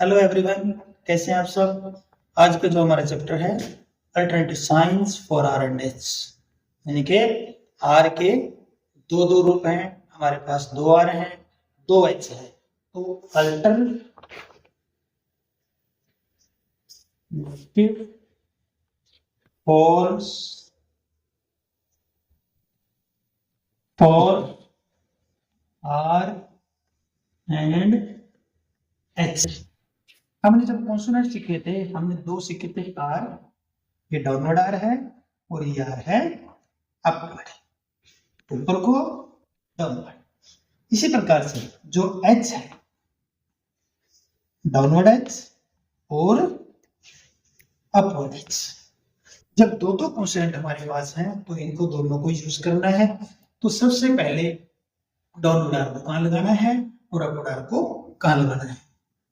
Hello everyone, कैसे हैं आप सब। आज का जो हमारा चैप्टर है alternative signs for R and H, यानी कि आर के दो दो रूप हैं। हमारे पास दो आर हैं, दो एच है, तो alternative for R and H. हमने जब कॉन्सोनेंट सीखे थे, हमने दो सीखे थे आर, ये डाउनवर्ड आर है और ये आर है अपवर्ड, ऊपर को डाउनवर्ड। इसी प्रकार से जो एच है डाउनवर्ड एच और अपवर्ड एच, जब दो दो कॉन्स्टेंट हमारे पास हैं तो इनको दोनों को यूज करना है। तो सबसे पहले डाउनवर्ड आर को कहां लगाना है और अपवर्ड आर को कहां लगाना है।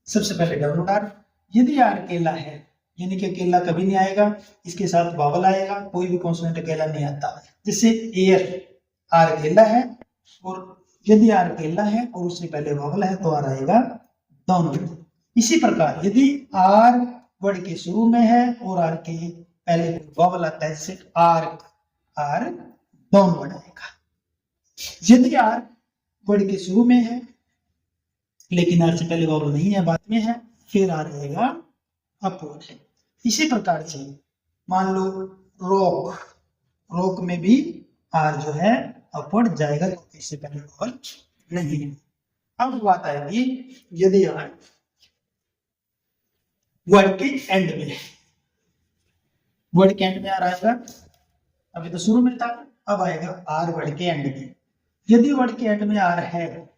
सबसे पहले डाउनवर्ड आर, यदि आर अकेला है, यानी कि अकेला कभी नहीं आएगा, इसके साथ वावल आएगा, कोई भी कॉन्सोनेंट अकेला नहीं आता। जैसे एयर, आर अकेला है और यदि आर अकेला है और उससे पहले वावल है तो आर आएगा डाउनवर्ड। इसी प्रकार यदि आर वर्ड के शुरू में है और आर के पहले वावल आता है, जैसे आर, आर डाउनवर्ड आएगा। यदि आर वर्ड के शुरू में है लेकिन आर से पहले वावल नहीं है, बाद में है, फिर आ रहेगा अपवर्ड है। इसी प्रकार से मान लो रॉक, रॉक में भी आर जो है अपवर्ड जाएगा क्योंकि इससे पहले वावल नहीं है। अब बात आएगी यदि आर वर्ड के एंड में है, वर्ड के एंड में आर आएगा, अभी तो शुरू में था, अब आएगा आर वर्ड के एंड में। यदि वर्ड के एंड में आर है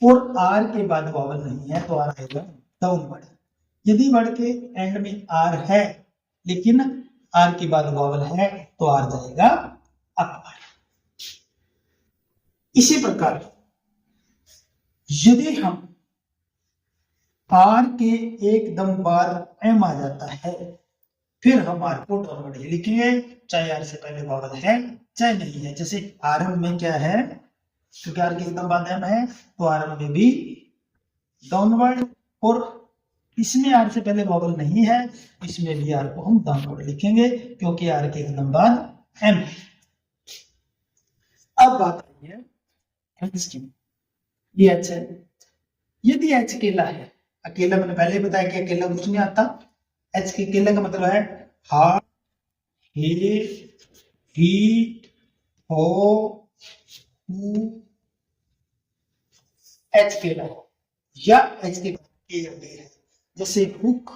और आर के बाद वावल नहीं है तो आर आएगा डाउनवर्ड। यदि वर्ड के एंड में आर है लेकिन आर के बाद वावल है तो आर जाएगा अपवर्ड। इसी प्रकार यदि हम आर के एकदम बाद एम आ जाता है, फिर हम आर को डाउनवर्ड ही लिखेंगे, चाहे आर से पहले वावल है चाहे नहीं है। जैसे आर में क्या है, क्योंकि आर के एकदम बाद एम है तो आर में भी डाउनवर्ड, और इसमें आर से पहले वावल नहीं है, इसमें भी आर को हम डाउनवर्ड लिखेंगे क्योंकि आर के एकदम बाद एम है। अब बात आई है एच की, ये एच है। यदि एच अकेला है, अकेला मैंने पहले बताया कि अकेला कुछ नहीं आता। एच के अकेले का मतलब है हार्ट, हीट, हो, एच अकेला है या एच के है, जैसे हुक,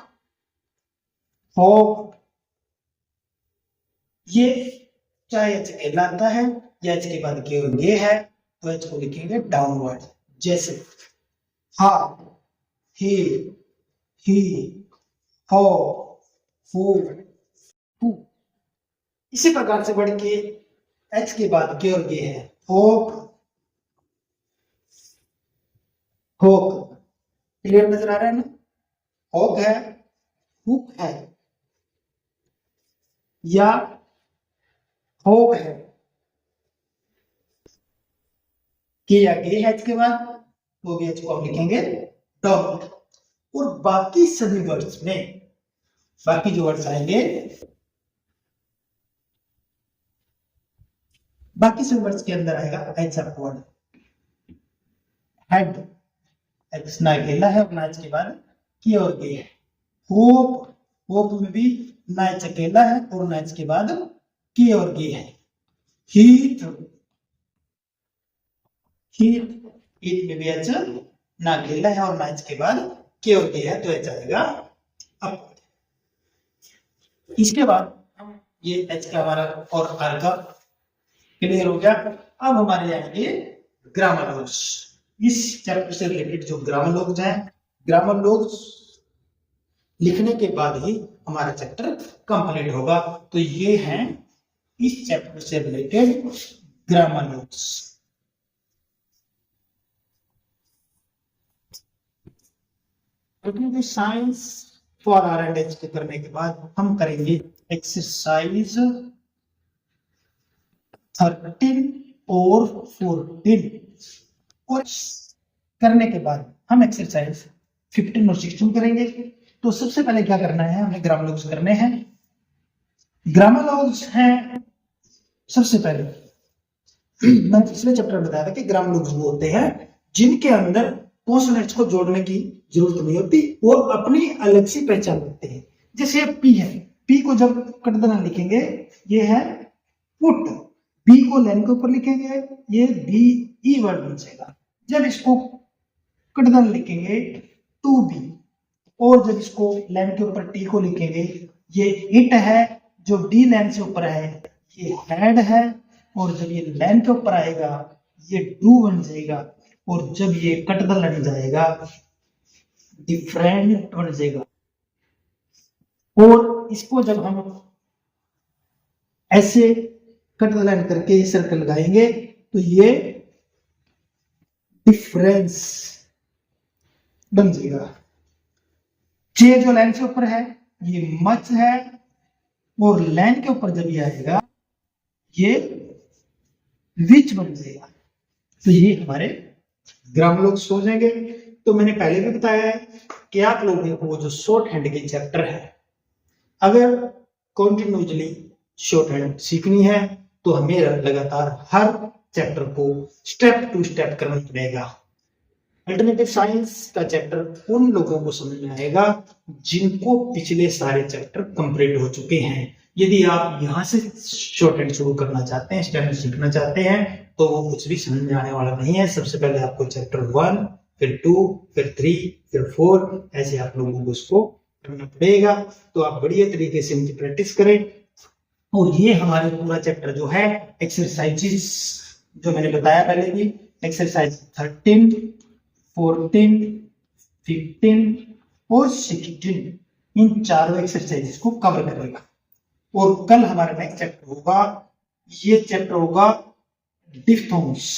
फॉग, ये चाहे एच अकेला आता है या एच के बाद केवल ये है तो एच को लिखेंगे डाउनवर्ड। जैसे हा, ही, हो, हु। इसी प्रकार से बढ़ के एच के बाद के और ये है होप, होक। क्लियर नजर आ रहा है ना, होक है, हुक है या होक है, के या गे है एच के बाद तो भी एच को हम लिखेंगे डाउनवर्ड। और बाकी सभी वर्ड्स में, बाकी जो वर्ड्स आएंगे, बाकी सभी वर्ड्स के अंदर आएगा एच अपवर्ड। हेड, एच ना अकेला है और ना एच के बाद की और गे है। होप, होप में भी ना एच अकेला है और ना एच के बाद की और गे है। हीट, हीट, हीट में भी एच ना अकेला है और ना एच के बाद के और गे है तो एच आएगा अपवर्ड। इसके बाद हम ये एच का हमारा और आर का क्लियर हो गया। अब हमारे आएंगे ग्रामर लॉज। इस चैप्टर से रिलेटेड जो ग्रामर लॉज हैं, ग्रामर लॉज लिखने के बाद ही हमारा चैप्टर कंप्लीट होगा। तो ये हैं इस चैप्टर से related grammar laws. Signs for R and H करने के बाद हम करेंगे एक्सरसाइज 13 और 14, और करने के बाद हम एक्सरसाइज 15 और 16 करेंगे। तो सबसे पहले क्या करना है, हमें ग्राम लोग्स करने हैं। ग्रामर लोग्स हैं सबसे पहले मैंने पिछले चैप्टर में बताया था कि ग्राम लोग्स वो होते हैं जिनके अंदर कॉन्सोनेंट्स को जोड़ने की जरूरत नहीं होती, वो अपनी अलग सी पहचान रखते हैं। जैसे पी है, पी को जब कटदना लिखेंगे ये है पुट, बी को लाइन के ऊपर लिखेंगे ये बी ई वर्ड बन जाएगा। जब इसको कटदना लिखेंगे टू बी, और जब इसको लाइन के ऊपर टी को लिखेंगे ये इट है, जो डी लाइन से ऊपर है ये हैड है, और जब ये लाइन के ऊपर आएगा ये डू बन जाएगा, और जब ये कटदल लग जाएगा डिफरेंट बन जाएगा। और इसको जब हम ऐसे कटदल लाइन करके सर्कल लगाएंगे तो ये डिफरेंस बन जाएगा। जे जो लाइन से ऊपर है ये मच है, और लाइन के ऊपर जब ये आएगा ये विच बन जाएगा। तो ये हमारे ग्राम लोग्स हो जाएंगे। तो मैंने पहले भी बताया है कि आप लोगों को जो शॉर्ट हैंड के चैप्टर है, अगर कंटिन्यूअसली शॉर्ट हैंड सीखनी है तो हमें लगातार हर चैप्टर को स्टेप टू स्टेप करना पड़ेगा। अल्टरनेटिव साइंस का चैप्टर उन लोगों को समझ में आएगा जिनको पिछले सारे चैप्टर कंप्लीट हो चुके हैं। यदि आप यहाँ से शॉर्ट हैंड शुरू करना चाहते हैं, स्टेप सीखना चाहते हैं, तो वो कुछ भी समझ में आने वाला नहीं है। सबसे पहले आपको चैप्टर 1, फिर 2, फिर 3, फिर 4 ऐसे आप लोगों को इसको करना पड़ेगा। तो आप बढ़िया तरीके से इनकी प्रैक्टिस करें। और ये हमारे पूरा चैप्टर जो है एक्सरसाइजेस जो मैंने बताया पहले भी, एक्सरसाइज 13, 14, 15 और 16 इन चारों एक्सरसाइजेस को कवर करेगा। और कल हमारा नेक्स्ट चैप्टर होगा, ये चैप्टर होगा डिफ्थोंग्स।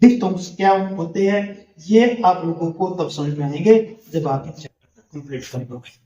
डिफ्थोंग्स क्या होते हैं ये आप लोगों को तब समझ में आएंगे जब आप ये चैप्टर कंप्लीट कर दोगे।